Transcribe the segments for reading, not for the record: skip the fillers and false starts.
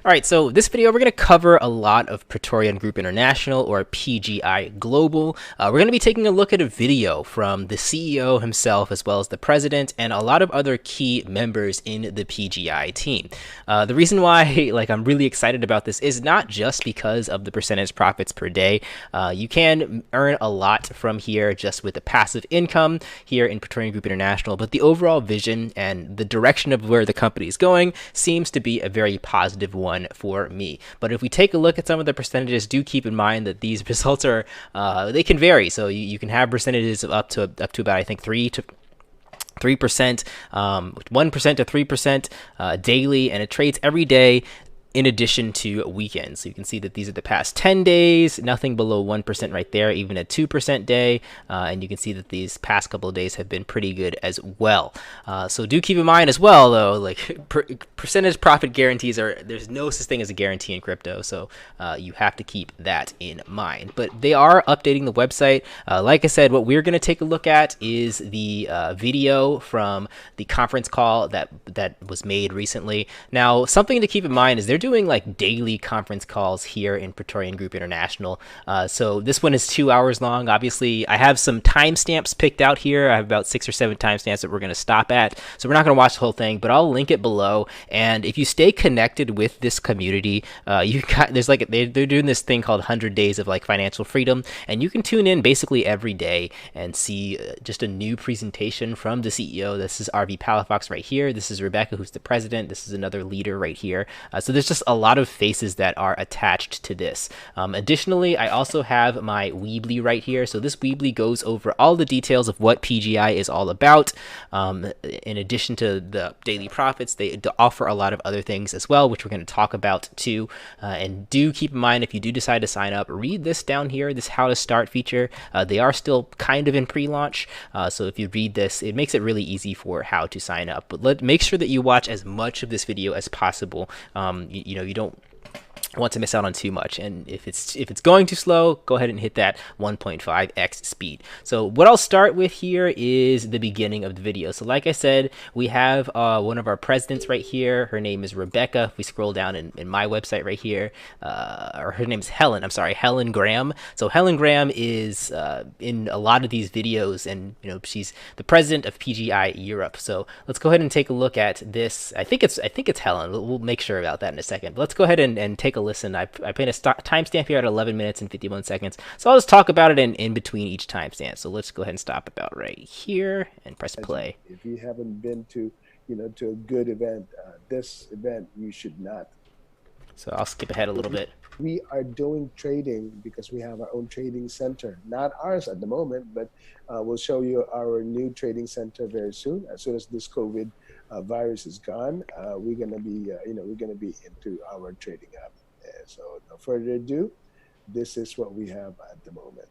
All right, so this video we're going to cover a lot of Praetorian Group International, or PGI Global. We're going to be taking a look at a video from the CEO himself, as well as the president and a lot of other key members in the PGI team. The reason why I'm really excited about this is not just because of the percentage profits per day. You can earn a lot from here just with the passive income here in Praetorian Group International, but the overall vision and the direction of where the company is going seems to be a very positive one for me. But if we take a look at some of the percentages, do keep in mind that these results are they can vary. So you can have percentages of up to about, I think, 3%, 1% to 3% daily, and it trades every day in addition to weekends. So you can see that these are the past 10 days, nothing below 1% right there, even a 2% day. And you can see that these past couple of days have been pretty good as well. So do keep in mind as well, though, percentage profit guarantees there's no such thing as a guarantee in crypto. So you have to keep that in mind. But they are updating the website. Like I said, what we're going to take a look at is the video from the conference call that was made recently. Now, something to keep in mind is they're doing daily conference calls here in Praetorian Group International. So this one is 2 hours long. Obviously, I have some timestamps picked out here. I have about 6 or 7 timestamps that we're going to stop at. So we're not going to watch the whole thing, but I'll link it below. And if you stay connected with this community, they're doing this thing called 100 Days of Financial Freedom, and you can tune in basically every day and see just a new presentation from the CEO. This is RV Palafox right here. This is Rebecca, who's the president. This is another leader right here. So there's just a lot of faces that are attached to this. Additionally, I also have my Weebly right here. So this Weebly goes over all the details of what PGI is all about. In addition to the daily profits, they offer a lot of other things as well, which we're going to talk about too. And do keep in mind, if you do decide to sign up, read this down here, this how to start feature. They are still kind of in pre-launch. So if you read this, it makes it really easy for how to sign up. But make sure that you watch as much of this video as possible. You don't want to miss out on too much, and if it's going too slow, go ahead and hit that 1.5x speed. So what I'll start with here is the beginning of the video. So like I said, we have one of our presidents right here. Her name is Rebecca. If we scroll down in my website right here, or her name's Helen. I'm sorry, Helen Graham. So Helen Graham is in a lot of these videos, and she's the president of PGI Europe. So let's go ahead and take a look at this. I think it's Helen. We'll make sure about that in a second. But let's go ahead and take a listen. I put a timestamp here at 11 minutes and 51 seconds. So I'll just talk about it in between each timestamp. So let's go ahead and stop about right here and press play. If you haven't been to a good event, this event, you should not. So I'll skip ahead a little bit. We are doing trading because we have our own trading center. Not ours at the moment, but we'll show you our new trading center very soon. As soon as this COVID virus is gone, we're gonna be into our trading hub. So no further ado, this is what we have at the moment.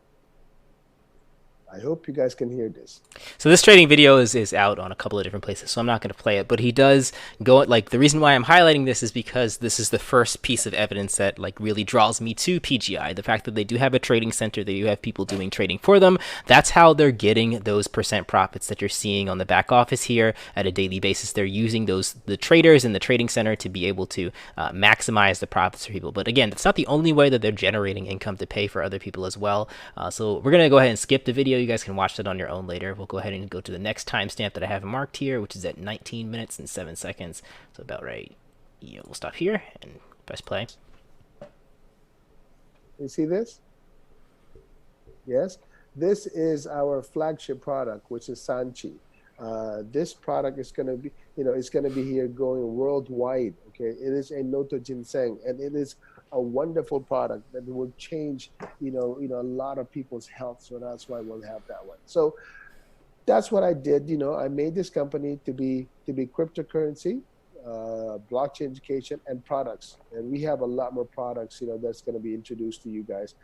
I hope you guys can hear this. So this trading video is out on a couple of different places, so I'm not going to play it. But he does go, the reason why I'm highlighting this is because this is the first piece of evidence that really draws me to PGI. The fact that they do have a trading center, they do have people doing trading for them. That's how they're getting those percent profits that you're seeing on the back office here at a daily basis. They're using the traders in the trading center to be able to maximize the profits for people. But again, that's not the only way that they're generating income to pay for other people as well. So we're going to go ahead and skip the video. You guys can watch that on your own later. We'll go ahead and go to the next timestamp that I have marked here, which is at 19 minutes and 7 seconds. So about right. We'll stop here and press play. You see this? Yes. This is our flagship product, which is Sanchi. This product is going to be, it's going to be here going worldwide. Okay, it is a Noto ginseng, and it is a wonderful product that will change, a lot of people's health. So that's why we'll have that one. So that's what I did. I made this company to be cryptocurrency, blockchain education, and products. And we have a lot more products, that's going to be introduced to you guys,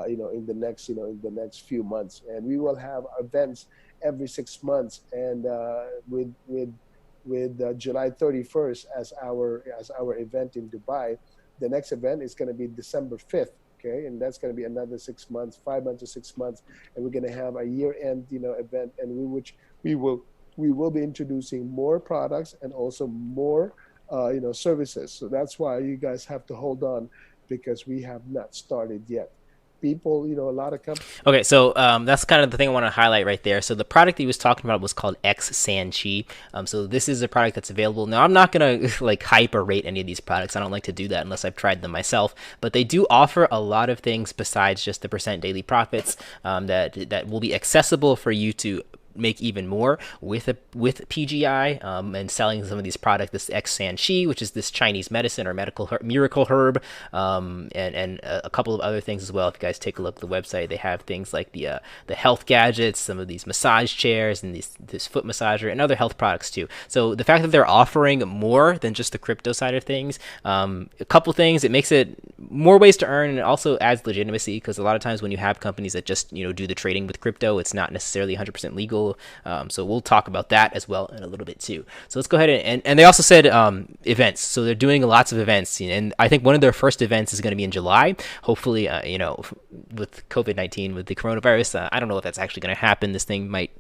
in the next few months. And we will have events every 6 months, and with July 31st as our event in Dubai. The next event is going to be December 5th. Okay, and that's going to be another 6 months, 5 months to 6 months, and we're going to have a year-end event, and we will be introducing more products and also more services. So that's why you guys have to hold on, because we have not started yet. People, a lot of companies. Okay, so that's kind of the thing I want to highlight right there. So the product he was talking about was called X Sanchi. So this is a product that's available. Now, I'm not going to like hype or rate any of these products. I don't like to do that unless I've tried them myself. But they do offer a lot of things besides just the percent daily profits that will be accessible for you to make even more with PGI and selling some of these products. This X San Chi, which is this Chinese medicine or miracle herb, and a couple of other things as well. If you guys take a look at the website, they have things like the health gadgets, some of these massage chairs, and this foot massager, and other health products too. So the fact that they're offering more than just the crypto side of things, a couple things, it makes it more ways to earn, and it also adds legitimacy, because a lot of times when you have companies that just do the trading with crypto, it's not necessarily 100% legal. So we'll talk about that as well in a little bit too. So let's go ahead and they also said events. So they're doing lots of events, and I think one of their first events is going to be in July. Hopefully, with COVID-19, with the coronavirus, I don't know if that's actually going to happen. This thing might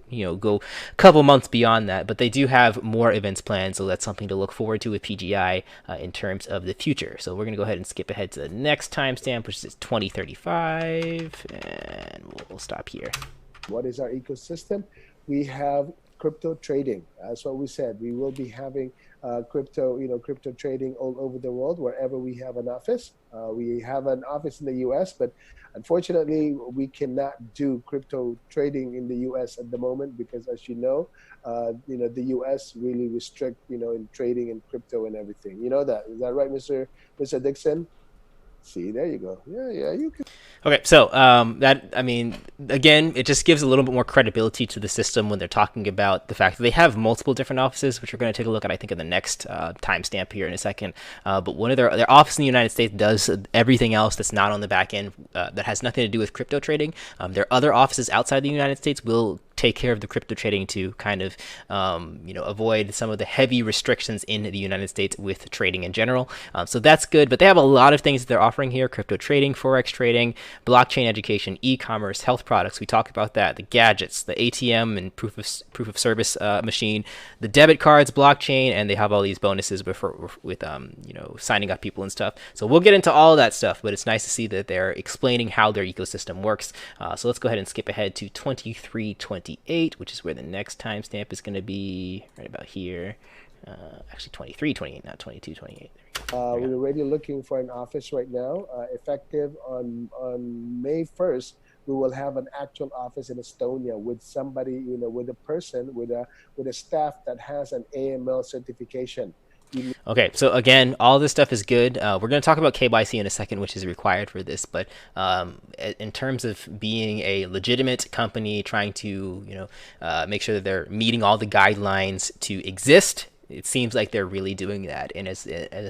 go a couple months beyond that, but they do have more events planned, so that's something to look forward to with PGI in terms of the future. So we're going to go ahead and skip ahead to the next timestamp, which is 2035, and we'll stop here. What is our ecosystem? We have crypto trading. That's what we said. We will be having crypto trading all over the world, wherever we have an office. We have an office in the U.S., but unfortunately, we cannot do crypto trading in the U.S. at the moment, because, as the U.S. really restrict, in trading and crypto and everything. You know that. Is that right, Mr. Dixon? See, there you go. Yeah, you can. Okay, so again, it just gives a little bit more credibility to the system when they're talking about the fact that they have multiple different offices, which we're going to take a look at, I think, in the next timestamp here in a second. But one of their office in the United States does everything else that's not on the back end, that has nothing to do with crypto trading. Their other offices outside the United States will take care of the crypto trading to kind of avoid some of the heavy restrictions in the United States with trading in general. So that's good, but they have a lot of things that they're offering here: crypto trading, forex trading, blockchain education, e-commerce, health products. We talked about that. The gadgets, the ATM and proof of service machine, the debit cards, blockchain, and they have all these bonuses with signing up people and stuff. So we'll get into all of that stuff, but it's nice to see that they're explaining how their ecosystem works. So let's go ahead and skip ahead to 2328, which is where the next timestamp is going to be, right about here. Actually 2328, not 2228. We're already looking for an office right now. Effective on May 1st, we will have an actual office in Estonia with somebody, with a person, with a staff that has an AML certification. Okay, so again, all this stuff is good. We're going to talk about KYC in a second, which is required for this. But in terms of being a legitimate company, trying to make sure that they're meeting all the guidelines to exist, it seems like they're really doing that in as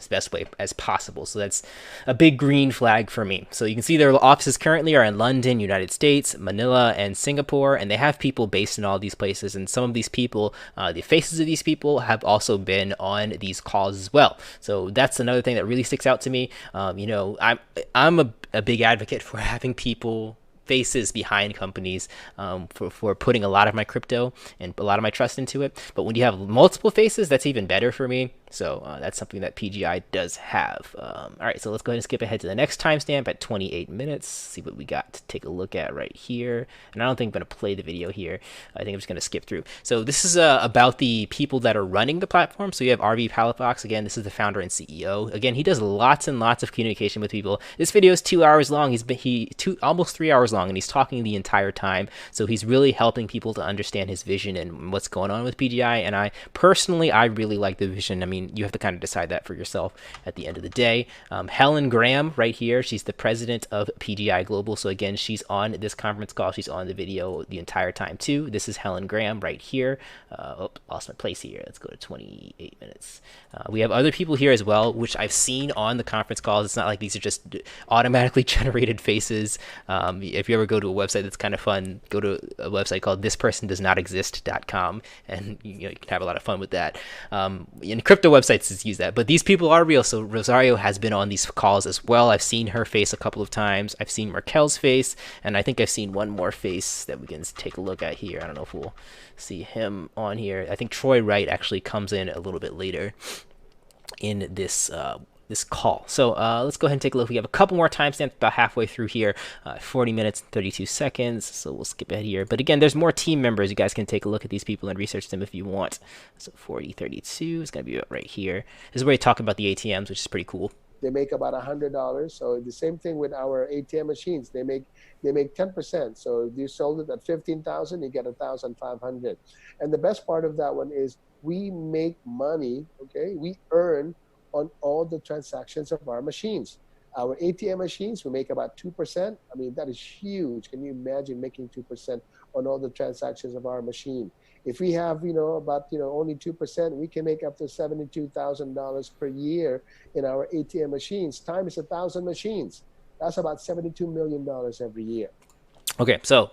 best way as possible. So that's a big green flag for me. So you can see their offices currently are in London, United States, Manila, and Singapore, and they have people based in all these places. And some of these people, the faces of these people, have also been on these calls as well. So that's another thing that really sticks out to me. I'm a big advocate for having people faces behind companies for putting a lot of my crypto and a lot of my trust into it. But when you have multiple faces, that's even better for me. So that's something that PGI does have. All right, so let's go ahead and skip ahead to the next timestamp at 28 minutes. See what we got to take a look at right here. And I don't think I'm going to play the video here. I think I'm just going to skip through. So this is about the people that are running the platform. So you have RV Palafox. Again, this is the founder and CEO. Again, he does lots and lots of communication with people. This video is 2 hours long. Almost 3 hours long, and he's talking the entire time. So he's really helping people to understand his vision and what's going on with PGI. And I really like the vision. I mean, you have to kind of decide that for yourself at the end of the day. Helen Graham right here, she's the president of PGI Global. So again, she's on this conference call. She's on the video the entire time too. This is Helen Graham right here. Lost my place here. Let's go to 28 minutes. We have other people here as well, which I've seen on the conference calls. It's not like these are just automatically generated faces. If you ever go to a website that's kind of fun, go to a website called thispersondoesnotexist.com, and you can have a lot of fun with that. In crypto websites use that, but these people are real. So Rosario has been on these calls as well. I've seen her face a couple of times. I've seen Markel's face, and I think I've seen one more face that we can take a look at here. I don't know if we'll see him on here. I think Troy Wright actually comes in a little bit later. in this call. So let's go ahead and take a look. We have a couple more timestamps about halfway through here, 40 minutes and 32 seconds. So we'll skip ahead here. But again, there's more team members. You guys can take a look at these people and research them if you want. So 4032 is going to be right here. This is where you talk about the ATMs, which is pretty cool. They make about $100. So the same thing with our ATM machines. They make 10%. So if you sold it at 15,000, you get 1,500. And the best part of that one is we make money. Okay, we earn on all the transactions of our machines. Our ATM machines, we make about 2%. I mean, that is huge. Can you imagine making 2% on all the transactions of our machine? If we have, about, only 2%, we can make up to $72,000 per year in our ATM machines. Times 1,000 machines. That's about $72 million every year. Okay, so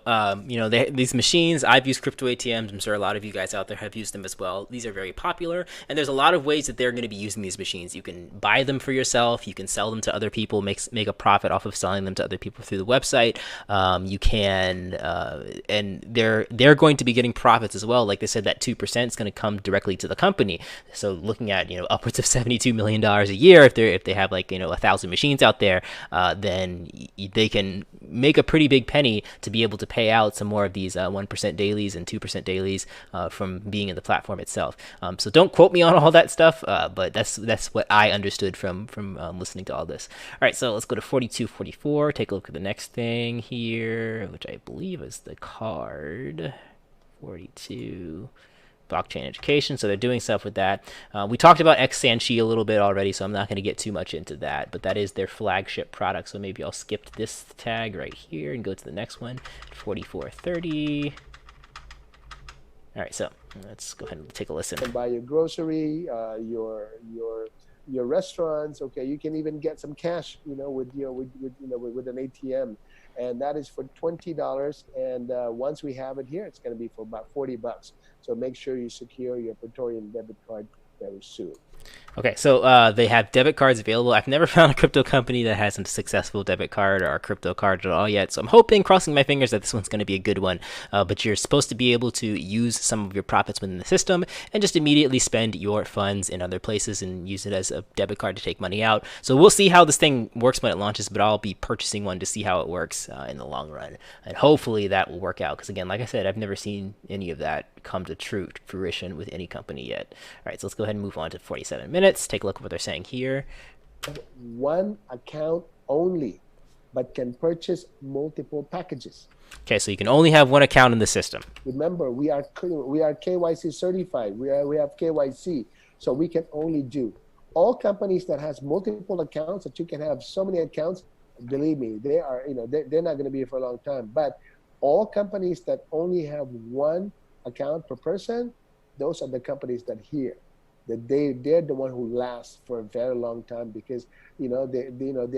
these machines, I've used crypto ATMs. I'm sure a lot of you guys out there have used them as well. These are very popular, and there's a lot of ways that they're going to be using these machines. You can buy them for yourself. You can sell them to other people, make a profit off of selling them to other people through the website. You can, and they're going to be getting profits as well. Like they said, that 2% is going to come directly to the company. So looking at upwards of $72 million a year, if they have 1,000 machines out there, then they can make a pretty big penny to be able to pay out some more of these 1% dailies and 2% dailies from being in the platform itself. So don't quote me on all that stuff, but that's what I understood from listening to all this. All right, so let's go to 4244. Take a look at the next thing here, which I believe is the card. 42. Blockchain education, so they're doing stuff with that. We talked about Xsanchi a little bit already, so I'm not going to get too much into that, but that is their flagship product. So maybe I'll skip this tag right here and go to the next one, 4430. All right, so let's go ahead and take a listen. You can buy your grocery, your restaurants. Okay, you can even get some cash, with an ATM, and that is for $20. And once we have it here, it's going to be for about $40. So make sure you secure your Praetorian debit card very soon. Okay, so they have debit cards available. I've never found a crypto company that has a successful debit card or a crypto card at all yet. So I'm hoping, crossing my fingers, that this one's going to be a good one. But you're supposed to be able to use some of your profits within the system and just immediately spend your funds in other places and use it as a debit card to take money out. So we'll see how this thing works when it launches, but I'll be purchasing one to see how it works in the long run. And hopefully that will work out. Because again, like I said, I've never seen any of that come to true fruition with any company yet. All right, so let's go ahead and move on to 47 minutes. Take a look at what they're saying here. One account only, but can purchase multiple packages. Okay, so you can only have one account in the system. Remember, we are KYC certified. We have KYC, so we can only do. All companies that has multiple accounts, that you can have so many accounts, believe me, they are, they're not going to be here for a long time. But all companies that only have one account per person, those are the companies that they're the one who lasts for a very long time, because they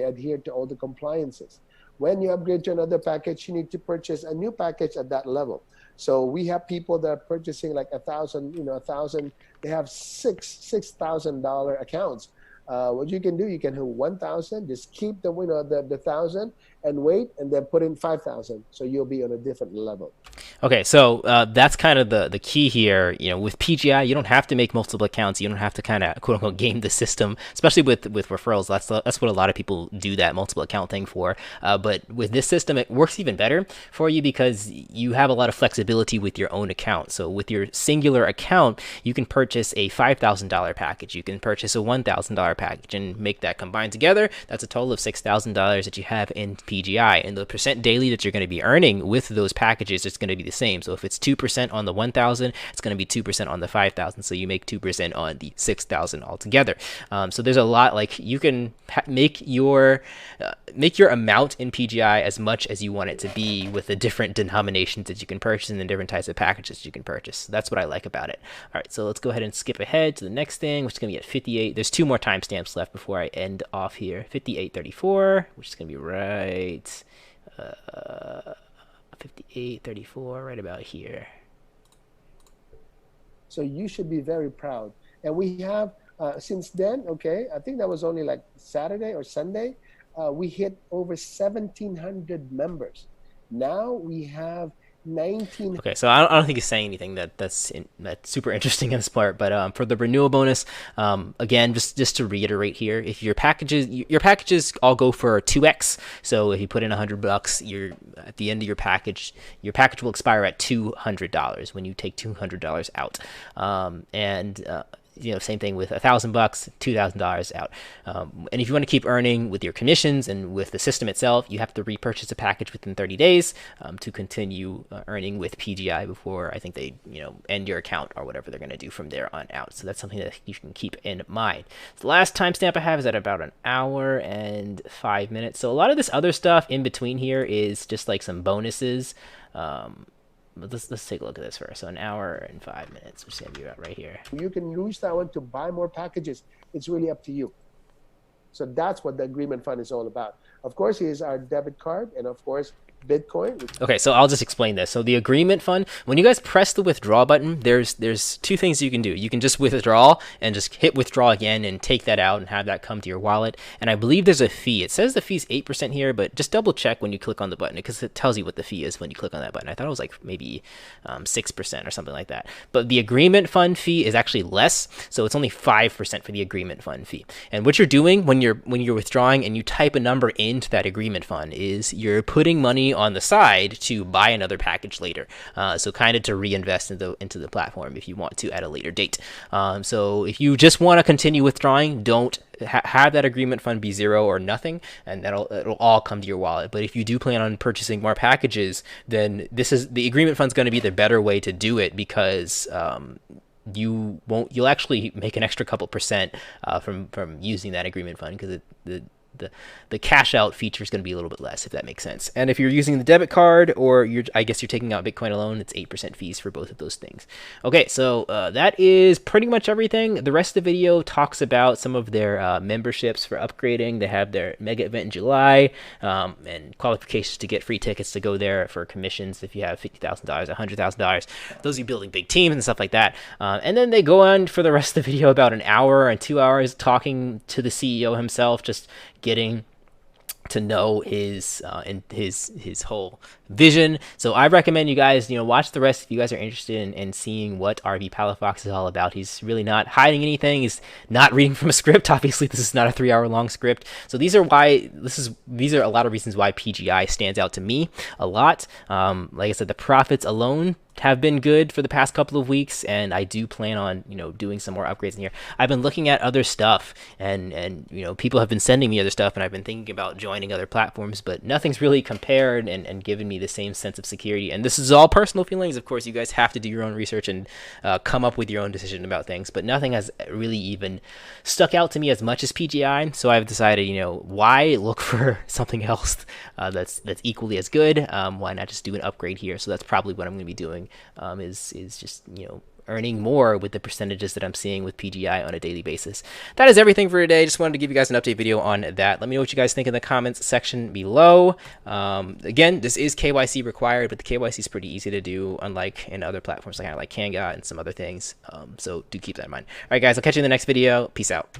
adhere to all the compliances. When you upgrade to another package, you need to purchase a new package at that level. So we have people that are purchasing like 1,000. They have $6,000 accounts. What you can do, you can have 1,000. Just keep the 1,000 and wait, and then put in 5,000. So you'll be on a different level. Okay, so that's kind of the key here. With PGI, you don't have to make multiple accounts. You don't have to kind of quote unquote game the system, especially with referrals. That's what a lot of people do that multiple account thing for. But with this system, it works even better for you because you have a lot of flexibility with your own account. So with your singular account, you can purchase a $5,000 package. You can purchase a $1,000 package and make that combined together. That's a total of $6,000 that you have in PGI, and the percent daily that you're going to be earning with those packages is going to be the same. So if it's 2% on the 1,000, it's going to be 2% on the 5,000. So you make 2% on the 6,000 altogether. So there's a lot, like you can make your amount in PGI as much as you want it to be with the different denominations that you can purchase and the different types of packages you can purchase. So that's what I like about it. All right, so let's go ahead and skip ahead to the next thing, which is going to be at 58. There's two more timestamps left before I end off here. 5834, which is going to be right 5834, right about here. So you should be very proud. And we have since then, okay, I think that was only like Saturday or Sunday, we hit over 1,700 members. Now we have 19. Okay, so I don't think he's saying anything that's super interesting in this part. But for the renewal bonus, again, just to reiterate here, if your packages all go for 2x. So if you put in $100, you're at the end of your package will expire at $200 when you take $200 out. And same thing with $1,000, $2,000 out. And if you want to keep earning with your commissions and with the system itself, you have to repurchase a package within 30 days to continue earning with PGI before I think they end your account or whatever they're going to do from there on out. So that's something that you can keep in mind. So the last timestamp I have is at about an hour and 5 minutes. So a lot of this other stuff in between here is just like some bonuses. But let's take a look at this first. So an hour and 5 minutes. We'll save you out right here. You can use that one to buy more packages. It's really up to you. So that's what the agreement fund is all about. Of course, here's our debit card, and of course, Bitcoin. Okay, so I'll just explain this. So the agreement fund, when you guys press the withdraw button, there's two things you can do. You can just withdraw and just hit withdraw again and take that out and have that come to your wallet. And I believe there's a fee. It says the fee's 8% here, but just double check when you click on the button because it tells you what the fee is when you click on that button. I thought it was like maybe 6% or something like that. But the agreement fund fee is actually less, so it's only 5% for the agreement fund fee. And what you're doing when you're withdrawing and you type a number into that agreement fund is you're putting money on the side to buy another package later. So kind of to reinvest into the platform if you want to at a later date. So if you just want to continue withdrawing, don't have that agreement fund be 0 or nothing, and it'll all come to your wallet. But if you do plan on purchasing more packages, then the agreement fund's going to be the better way to do it because you'll actually make an extra couple percent from using that agreement fund because the cash out feature is going to be a little bit less, if that makes sense. And if you're using the debit card or I guess you're taking out Bitcoin alone, it's 8% fees for both of those things. Okay, so that is pretty much everything. The rest of the video talks about some of their memberships for upgrading. They have their mega event in July and qualifications to get free tickets to go there for commissions if you have $50,000, $100,000. Those of you building big teams and stuff like that. And then they go on for the rest of the video about an hour and 2 hours talking to the CEO himself, just getting to know his whole vision. So I recommend you guys watch the rest if you guys are interested in seeing what RV Palafox is all about. He's really not hiding anything. He's not reading from a script. Obviously this is not a 3-hour long script. So these are a lot of reasons why PGI stands out to me a lot. Like I said, the profits alone have been good for the past couple of weeks, and I do plan on doing some more upgrades in here. I've been looking at other stuff, and people have been sending me other stuff, and I've been thinking about joining other platforms, but nothing's really compared and given me the same sense of security. And this is all personal feelings. Of course, you guys have to do your own research and come up with your own decision about things, but nothing has really even stuck out to me as much as PGI. So I've decided, why look for something else that's equally as good? Why not just do an upgrade here? So that's probably what I'm going to be doing. Is just earning more with the percentages that I'm seeing with PGI on a daily basis. That is everything for today. Just wanted to give you guys an update video on that. Let me know what you guys think in the comments section below. Again, this is KYC required, but the KYC is pretty easy to do, unlike in other platforms like Kanga and some other things. So do keep that in mind. All right, guys, I'll catch you in the next video. Peace out.